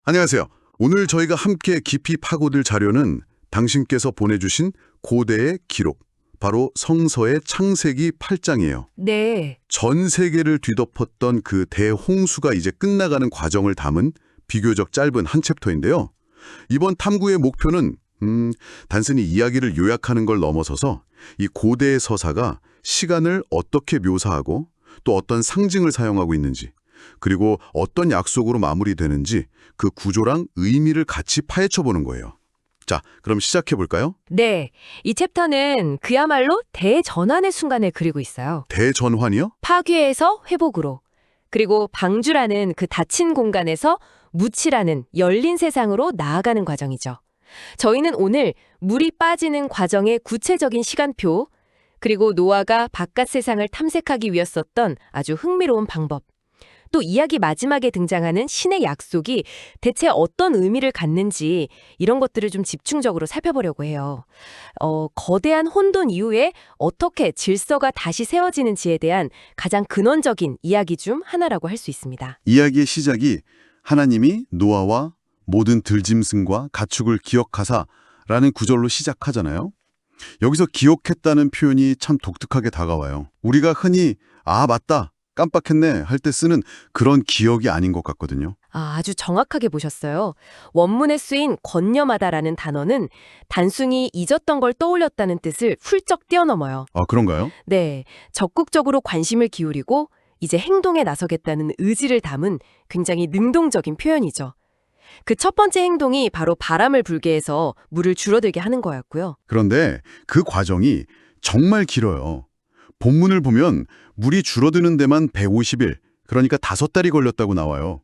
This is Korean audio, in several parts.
안녕하세요. 오늘 저희가 함께 깊이 파고들 자료는 당신께서 보내주신 고대의 기록, 바로 성서의 창세기 8장이에요. 네, 전 세계를 뒤덮었던 그 대홍수가 이제 끝나가는 과정을 담은 비교적 짧은 한 챕터인데요. 이번 탐구의 목표는 단순히 이야기를 요약하는 걸 넘어서서 이 고대의 서사가 시간을 어떻게 묘사하고 또 어떤 상징을 사용하고 있는지, 그리고 어떤 약속으로 마무리되는지 그 구조랑 의미를 같이 파헤쳐보는 거예요. 자, 그럼 시작해볼까요? 네. 이 챕터는 그야말로 대전환의 순간을 그리고 있어요. 대전환이요? 파괴에서 회복으로, 그리고 방주라는 그 닫힌 공간에서 무치라는 열린 세상으로 나아가는 과정이죠. 저희는 오늘 물이 빠지는 과정의 구체적인 시간표, 그리고 노아가 바깥 세상을 탐색하기 위해 썼던 아주 흥미로운 방법, 또 이야기 마지막에 등장하는 신의 약속이 대체 어떤 의미를 갖는지 이런 것들을 좀 집중적으로 살펴보려고 해요. 거대한 혼돈 이후에 어떻게 질서가 다시 세워지는지에 대한 가장 근원적인 이야기 중 하나라고 할 수 있습니다. 이야기의 시작이 하나님이 노아와 모든 들짐승과 가축을 기억하사라는 구절로 시작하잖아요. 여기서 기억했다는 표현이 참 독특하게 다가와요. 우리가 흔히 맞다, 깜빡했네 할 때 쓰는 그런 기억이 아닌 것 같거든요. 아주 정확하게 보셨어요. 원문에 쓰인 권념하다라는 단어는 단순히 잊었던 걸 떠올렸다는 뜻을 훌쩍 뛰어넘어요. 그런가요? 네, 적극적으로 관심을 기울이고 이제 행동에 나서겠다는 의지를 담은 굉장히 능동적인 표현이죠. 그 첫 번째 행동이 바로 바람을 불게 해서 물을 줄어들게 하는 거였고요. 그런데 그 과정이 정말 길어요. 본문을 보면 물이 줄어드는 데만 150일, 그러니까 5달이 걸렸다고 나와요.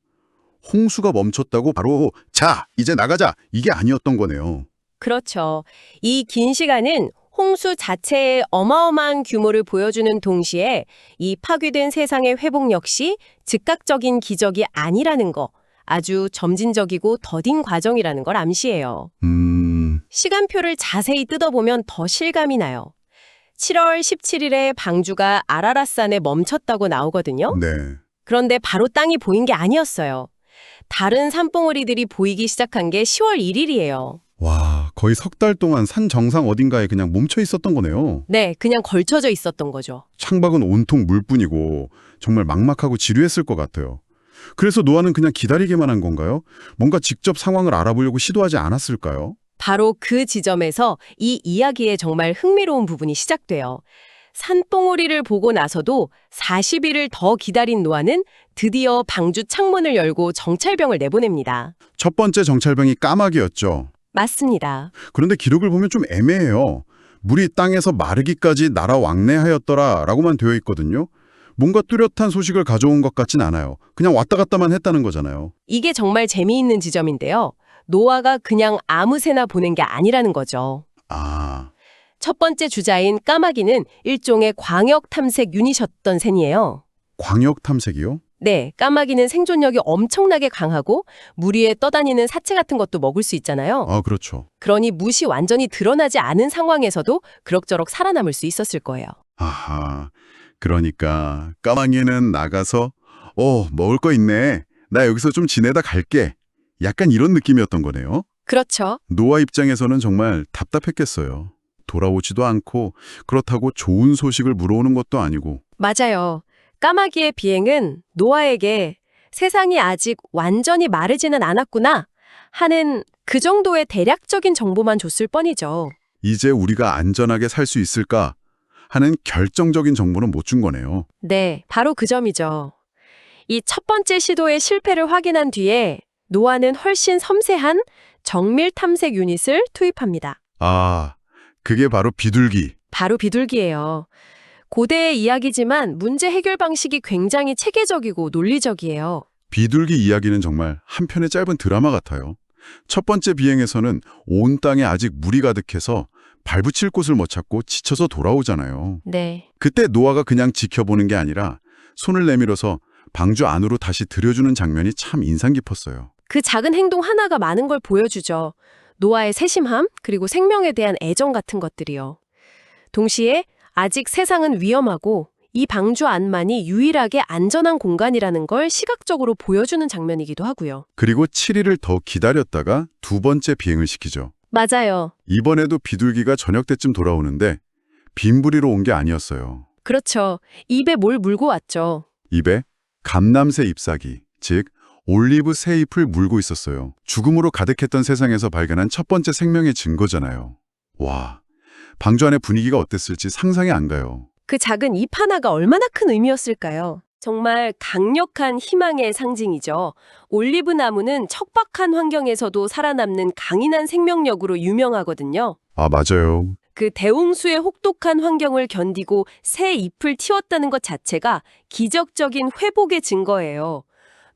홍수가 멈췄다고 바로 자, 이제 나가자, 이게 아니었던 거네요. 그렇죠. 이 긴 시간은 홍수 자체의 어마어마한 규모를 보여주는 동시에 이 파괴된 세상의 회복 역시 즉각적인 기적이 아니라는 거, 아주 점진적이고 더딘 과정이라는 걸 암시해요. 시간표를 자세히 뜯어보면 더 실감이 나요. 7월 17일에 방주가 아라랏산에 멈췄다고 나오거든요. 네. 그런데 바로 땅이 보인 게 아니었어요. 다른 산봉우리들이 보이기 시작한 게 10월 1일이에요. 와, 거의 석 달 동안 산 정상 어딘가에 그냥 멈춰 있었던 거네요. 네, 그냥 걸쳐져 있었던 거죠. 창밖은 온통 물뿐이고 정말 막막하고 지루했을 것 같아요. 그래서 노아는 그냥 기다리기만 한 건가요? 뭔가 직접 상황을 알아보려고 시도하지 않았을까요? 바로 그 지점에서 이 이야기의 정말 흥미로운 부분이 시작돼요. 산봉우리를 보고 나서도 40일을 더 기다린 노아는 드디어 방주 창문을 열고 정찰병을 내보냅니다. 첫 번째 정찰병이 까마귀였죠. 맞습니다. 그런데 기록을 보면 좀 애매해요. 물이 땅에서 마르기까지 날아왕래하였더라라고만 되어 있거든요. 뭔가 뚜렷한 소식을 가져온 것 같진 않아요. 그냥 왔다 갔다만 했다는 거잖아요. 이게 정말 재미있는 지점인데요. 노아가 그냥 아무 새나 보낸 게 아니라는 거죠. 첫 번째 주자인 까마귀는 일종의 광역 탐색 유닛이었던 셈이에요. 광역 탐색이요? 네, 까마귀는 생존력이 엄청나게 강하고 물 위에 떠다니는 사체 같은 것도 먹을 수 있잖아요. 그렇죠. 그러니 무시 완전히 드러나지 않은 상황에서도 그럭저럭 살아남을 수 있었을 거예요. 아하, 그러니까 까마귀는 나가서 먹을 거 있네. 나 여기서 좀 지내다 갈게. 약간 이런 느낌이었던 거네요. 그렇죠. 노아 입장에서는 정말 답답했겠어요. 돌아오지도 않고 그렇다고 좋은 소식을 물어오는 것도 아니고. 맞아요. 까마귀의 비행은 노아에게 세상이 아직 완전히 마르지는 않았구나 하는 그 정도의 대략적인 정보만 줬을 뻔이죠. 이제 우리가 안전하게 살 수 있을까 하는 결정적인 정보는 못 준 거네요. 네, 바로 그 점이죠. 이 첫 번째 시도의 실패를 확인한 뒤에 노아는 훨씬 섬세한 정밀 탐색 유닛을 투입합니다. 그게 바로 비둘기. 바로 비둘기예요. 고대의 이야기지만 문제 해결 방식이 굉장히 체계적이고 논리적이에요. 비둘기 이야기는 정말 한 편의 짧은 드라마 같아요. 첫 번째 비행에서는 온 땅에 아직 물이 가득해서 발붙일 곳을 못 찾고 지쳐서 돌아오잖아요. 네. 그때 노아가 그냥 지켜보는 게 아니라 손을 내밀어서 방주 안으로 다시 들여주는 장면이 참 인상 깊었어요. 그 작은 행동 하나가 많은 걸 보여주죠. 노아의 세심함, 그리고 생명에 대한 애정 같은 것들이요. 동시에 아직 세상은 위험하고 이 방주 안만이 유일하게 안전한 공간이라는 걸 시각적으로 보여주는 장면이기도 하고요. 그리고 7일을 더 기다렸다가 두 번째 비행을 시키죠. 맞아요. 이번에도 비둘기가 저녁 때쯤 돌아오는데 빈부리로 온 게 아니었어요. 그렇죠. 입에 뭘 물고 왔죠. 입에 감남새 잎사귀, 즉 올리브 새 잎을 물고 있었어요. 죽음으로 가득했던 세상에서 발견한 첫 번째 생명의 증거잖아요. 와, 방주 안의 분위기가 어땠을지 상상이 안 가요. 그 작은 잎 하나가 얼마나 큰 의미였을까요? 정말 강력한 희망의 상징이죠. 올리브 나무는 척박한 환경에서도 살아남는 강인한 생명력으로 유명하거든요. 아, 맞아요. 그 대홍수의 혹독한 환경을 견디고 새 잎을 틔웠다는 것 자체가 기적적인 회복의 증거예요.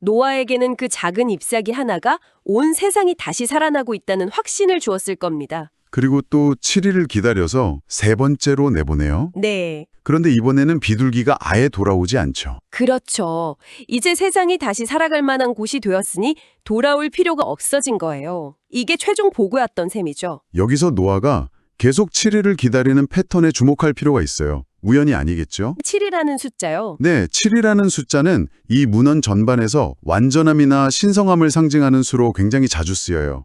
노아에게는 그 작은 잎사귀 하나가 온 세상이 다시 살아나고 있다는 확신을 주었을 겁니다. 그리고 또 7일을 기다려서 세 번째로 내보내요. 네. 그런데 이번에는 비둘기가 아예 돌아오지 않죠. 그렇죠. 이제 세상이 다시 살아갈 만한 곳이 되었으니 돌아올 필요가 없어진 거예요. 이게 최종 보고였던 셈이죠. 여기서 노아가 계속 7일을 기다리는 패턴에 주목할 필요가 있어요. 우연이 아니겠죠? 7이라는 숫자요. 네, 7이라는 숫자는 이 문헌 전반에서 완전함이나 신성함을 상징하는 수로 굉장히 자주 쓰여요.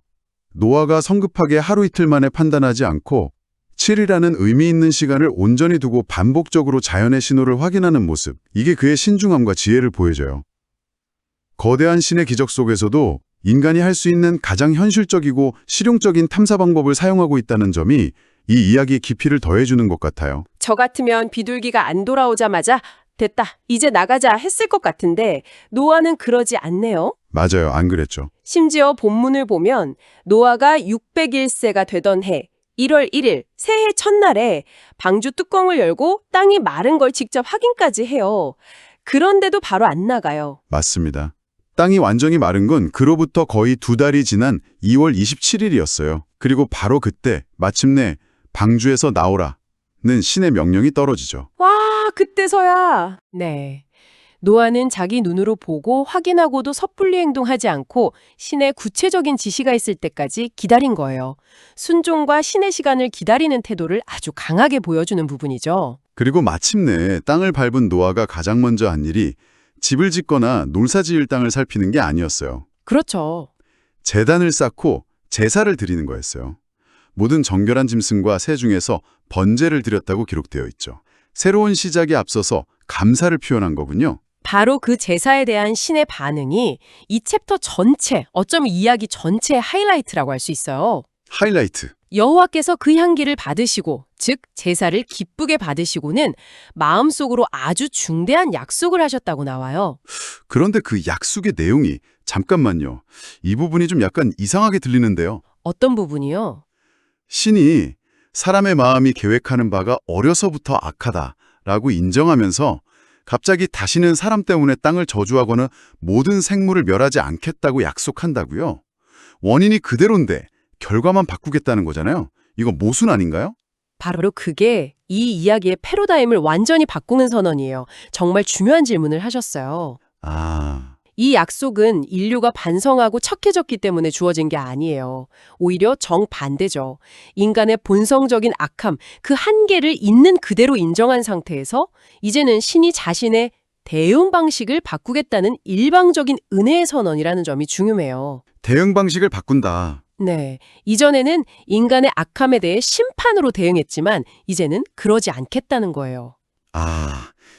노아가 성급하게 하루 이틀 만에 판단하지 않고 7이라는 의미 있는 시간을 온전히 두고 반복적으로 자연의 신호를 확인하는 모습, 이게 그의 신중함과 지혜를 보여줘요. 거대한 신의 기적 속에서도 인간이 할 수 있는 가장 현실적이고 실용적인 탐사 방법을 사용하고 있다는 점이 이 이야기의 깊이를 더해주는 것 같아요. 저 같으면 비둘기가 안 돌아오자마자 됐다, 이제 나가자 했을 것 같은데 노아는 그러지 않네요. 맞아요, 안 그랬죠. 심지어 본문을 보면 노아가 601세가 되던 해 1월 1일 새해 첫날에 방주 뚜껑을 열고 땅이 마른 걸 직접 확인까지 해요. 그런데도 바로 안 나가요. 맞습니다. 땅이 완전히 마른 건 그로부터 거의 2달이 지난 2월 27일이었어요. 그리고 바로 그때 마침내 방주에서 나오라는 신의 명령이 떨어지죠. 와, 그때서야. 네. 노아는 자기 눈으로 보고 확인하고도 섣불리 행동하지 않고 신의 구체적인 지시가 있을 때까지 기다린 거예요. 순종과 신의 시간을 기다리는 태도를 아주 강하게 보여주는 부분이죠. 그리고 마침내 땅을 밟은 노아가 가장 먼저 한 일이 집을 짓거나 농사 지을 땅을 살피는 게 아니었어요. 그렇죠. 제단을 쌓고 제사를 드리는 거였어요. 모든 정결한 짐승과 새 중에서 번제를 드렸다고 기록되어 있죠. 새로운 시작에 앞서서 감사를 표현한 거군요. 바로 그 제사에 대한 신의 반응이 이 챕터 전체, 어쩌면 이야기 전체의 하이라이트라고 할 수 있어요. 하이라이트. 여호와께서 그 향기를 받으시고, 즉 제사를 기쁘게 받으시고는 마음속으로 아주 중대한 약속을 하셨다고 나와요. 그런데 그 약속의 내용이 잠깐만요. 이 부분이 좀 약간 이상하게 들리는데요. 어떤 부분이요? 신이 사람의 마음이 계획하는 바가 어려서부터 악하다라고 인정하면서 갑자기 다시는 사람 때문에 땅을 저주하거나 모든 생물을 멸하지 않겠다고 약속한다고요. 원인이 그대로인데 결과만 바꾸겠다는 거잖아요. 이거 모순 아닌가요? 바로 그게 이 이야기의 패러다임을 완전히 바꾸는 선언이에요. 정말 중요한 질문을 하셨어요. 이 약속은 인류가 반성하고 착해졌기 때문에 주어진 게 아니에요. 오히려 정반대죠. 인간의 본성적인 악함, 그 한계를 있는 그대로 인정한 상태에서 이제는 신이 자신의 대응 방식을 바꾸겠다는 일방적인 은혜의 선언이라는 점이 중요해요. 대응 방식을 바꾼다. 네, 이전에는 인간의 악함에 대해 심판으로 대응했지만 이제는 그러지 않겠다는 거예요.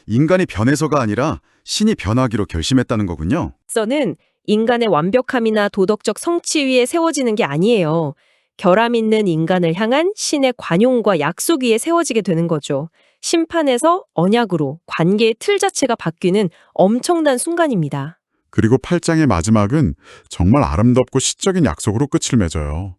인간이 변해서가 아니라 신이 변하기로 결심했다는 거군요. 는 인간의 완벽함이나 도덕적 성취 위에 세워지는 게 아니에요. 결함 있는 인간을 향한 신의 관용과 약속 위에 세워지게 되는 거죠. 심판에서 언약으로 관계의 틀 자체가 바뀌는 엄청난 순간입니다. 그리고 8장의 마지막은 정말 아름답고 시적인 약속으로 끝을 맺어요.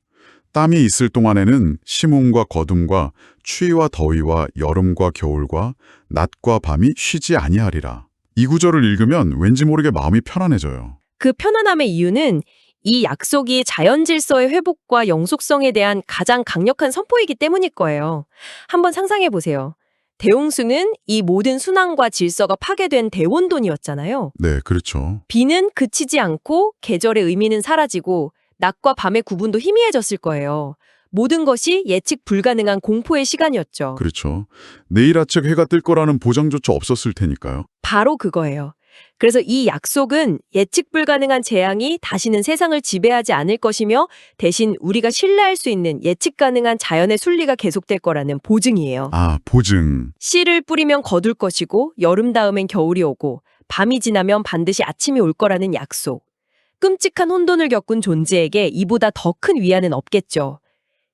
땀이 있을 동안에는 심음과 거둠과 추위와 더위와 여름과 겨울과 낮과 밤이 쉬지 아니하리라. 이 구절을 읽으면 왠지 모르게 마음이 편안해져요. 그 편안함의 이유는 이 약속이 자연 질서의 회복과 영속성에 대한 가장 강력한 선포이기 때문일 거예요. 한번 상상해 보세요. 대홍수는 이 모든 순환과 질서가 파괴된 대혼돈이었잖아요. 네, 그렇죠. 비는 그치지 않고 계절의 의미는 사라지고 낮과 밤의 구분도 희미해졌을 거예요. 모든 것이 예측 불가능한 공포의 시간이었죠. 그렇죠. 내일 아침 해가 뜰 거라는 보장조차 없었을 테니까요. 바로 그거예요. 그래서 이 약속은 예측 불가능한 재앙이 다시는 세상을 지배하지 않을 것이며 대신 우리가 신뢰할 수 있는 예측 가능한 자연의 순리가 계속될 거라는 보증이에요. 아, 보증. 씨를 뿌리면 거둘 것이고 여름 다음엔 겨울이 오고 밤이 지나면 반드시 아침이 올 거라는 약속. 끔찍한 혼돈을 겪은 존재에게 이보다 더 큰 위안은 없겠죠.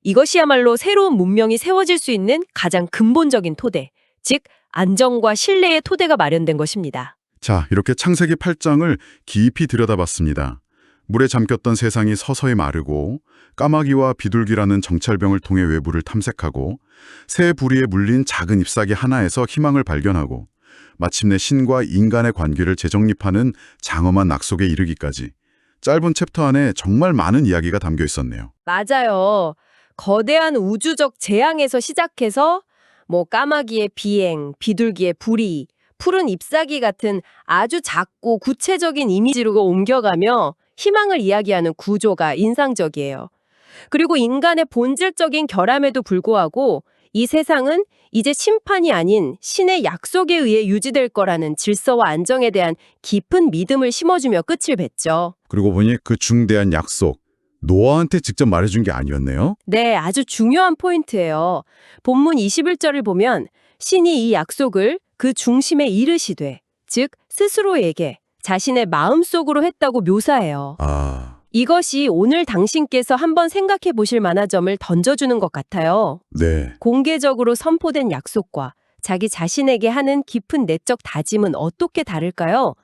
이것이야말로 새로운 문명이 세워질 수 있는 가장 근본적인 토대, 즉 안정과 신뢰의 토대가 마련된 것입니다. 자, 이렇게 창세기 8장을 깊이 들여다봤습니다. 물에 잠겼던 세상이 서서히 마르고 까마귀와 비둘기라는 정찰병을 통해 외부를 탐색하고 새 부리에 물린 작은 잎사귀 하나에서 희망을 발견하고 마침내 신과 인간의 관계를 재정립하는 장엄한 낙속에 이르기까지 짧은 챕터 안에 정말 많은 이야기가 담겨 있었네요. 맞아요. 거대한 우주적 재앙에서 시작해서 까마귀의 비행, 비둘기의 불이, 푸른 잎사귀 같은 아주 작고 구체적인 이미지로 옮겨가며 희망을 이야기하는 구조가 인상적이에요. 그리고 인간의 본질적인 결함에도 불구하고 이 세상은 이제 심판이 아닌 신의 약속에 의해 유지될 거라는 질서와 안정에 대한 깊은 믿음을 심어주며 끝을 맺죠. 그리고 보니 그 중대한 약속, 노아한테 직접 말해준 게 아니었네요. 네, 아주 중요한 포인트예요. 본문 21절을 보면 신이 이 약속을 그 중심에 이르시되, 즉 스스로에게 자신의 마음속으로 했다고 묘사해요. 이것이 오늘 당신께서 한번 생각해 보실 만한 점을 던져주는 것 같아요. 네. 공개적으로 선포된 약속과 자기 자신에게 하는 깊은 내적 다짐은 어떻게 다를까요?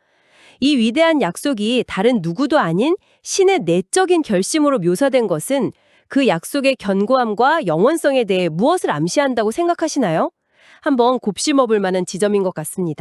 이 위대한 약속이 다른 누구도 아닌 신의 내적인 결심으로 묘사된 것은 그 약속의 견고함과 영원성에 대해 무엇을 암시한다고 생각하시나요? 한번 곱씹어 볼 만한 지점인 것 같습니다.